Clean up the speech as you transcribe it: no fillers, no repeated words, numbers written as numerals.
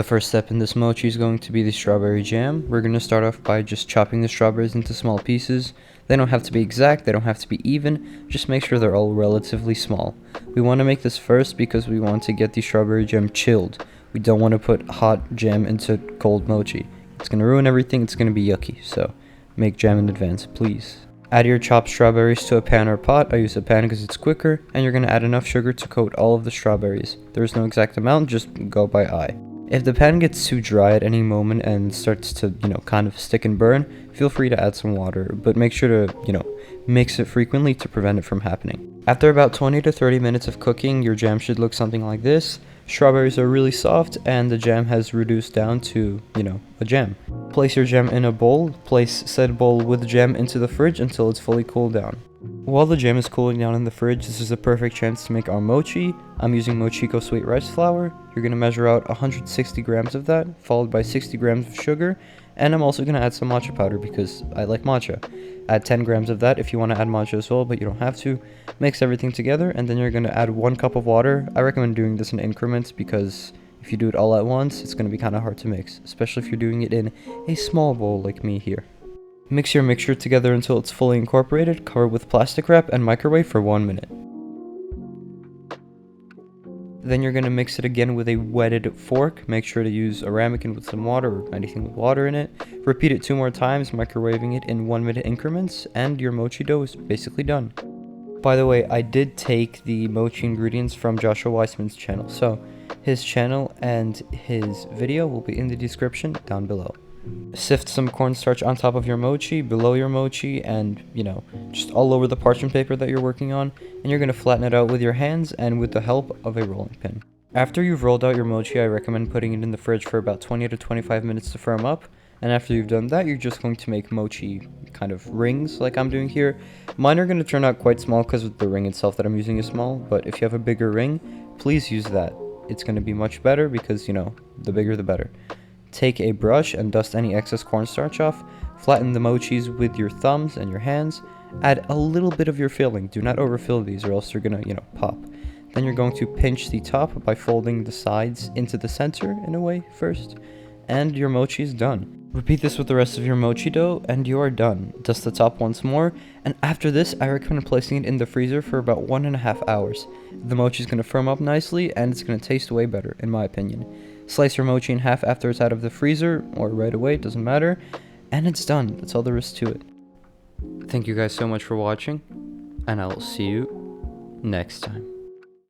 The first step in this mochi is going to be the strawberry jam. We're going to start off by just chopping the strawberries into small pieces. They don't have to be exact, they don't have to be even, just make sure they're all relatively small. We want to make this first because we want to get the strawberry jam chilled. We don't want to put hot jam into cold mochi. It's going to ruin everything, it's going to be yucky, so make jam in advance, please. Add your chopped strawberries to a pan or pot. I use a pan because it's quicker, and you're going to add enough sugar to coat all of the strawberries. There's no exact amount, just go by eye. If the pan gets too dry at any moment and starts to, kind of stick and burn, feel free to add some water, but make sure to, mix it frequently to prevent it from happening. After about 20 to 30 minutes of cooking, your jam should look something like this. Strawberries are really soft and the jam has reduced down to, a jam. Place your jam in a bowl. Place said bowl with jam into the fridge until it's fully cooled down. While the jam is cooling down in the fridge, this is a perfect chance to make our mochi. I'm using Mochiko sweet rice flour. You're going to measure out 160 grams of that, followed by 60 grams of sugar, and I'm also going to add some matcha powder because I like matcha. Add 10 grams of that if you want to add matcha as well, but you don't have to. Mix everything together, and then you're going to add 1 cup of water. I recommend doing this in increments because if you do it all at once, it's going to be kind of hard to mix, especially if you're doing it in a small bowl like me here. Mix your mixture together until it's fully incorporated, cover with plastic wrap, and microwave for 1 minute. Then you're going to mix it again with a wetted fork. Make sure to use a ramekin with some water or anything with water in it. Repeat it 2 more times, microwaving it in 1 minute increments, and your mochi dough is basically done. By the way, I did take the mochi ingredients from Joshua Weissman's channel, so his channel and his video will be in the description down below. Sift some cornstarch on top of your mochi, below your mochi, and, just all over the parchment paper that you're working on, and you're going to flatten it out with your hands and with the help of a rolling pin. After you've rolled out your mochi, I recommend putting it in the fridge for about 20 to 25 minutes to firm up, and after you've done that, you're just going to make mochi kind of rings like I'm doing here. Mine are going to turn out quite small because the ring itself that I'm using is small, but if you have a bigger ring, please use that. It's going to be much better because, the bigger the better. Take a brush and dust any excess cornstarch off. Flatten the mochis with your thumbs and your hands. Add a little bit of your filling. Do not overfill these or else they're gonna, pop. Then you're going to pinch the top by folding the sides into the center in a way first. And your mochi is done. Repeat this with the rest of your mochi dough and you are done. Dust the top once more. And after this, I recommend placing it in the freezer for about 1.5 hours. The mochi is going to firm up nicely and it's going to taste way better, in my opinion. Slice your mochi in half after it's out of the freezer, or right away, it doesn't matter, and it's done. That's all there is to it. Thank you guys so much for watching, and I will see you next time.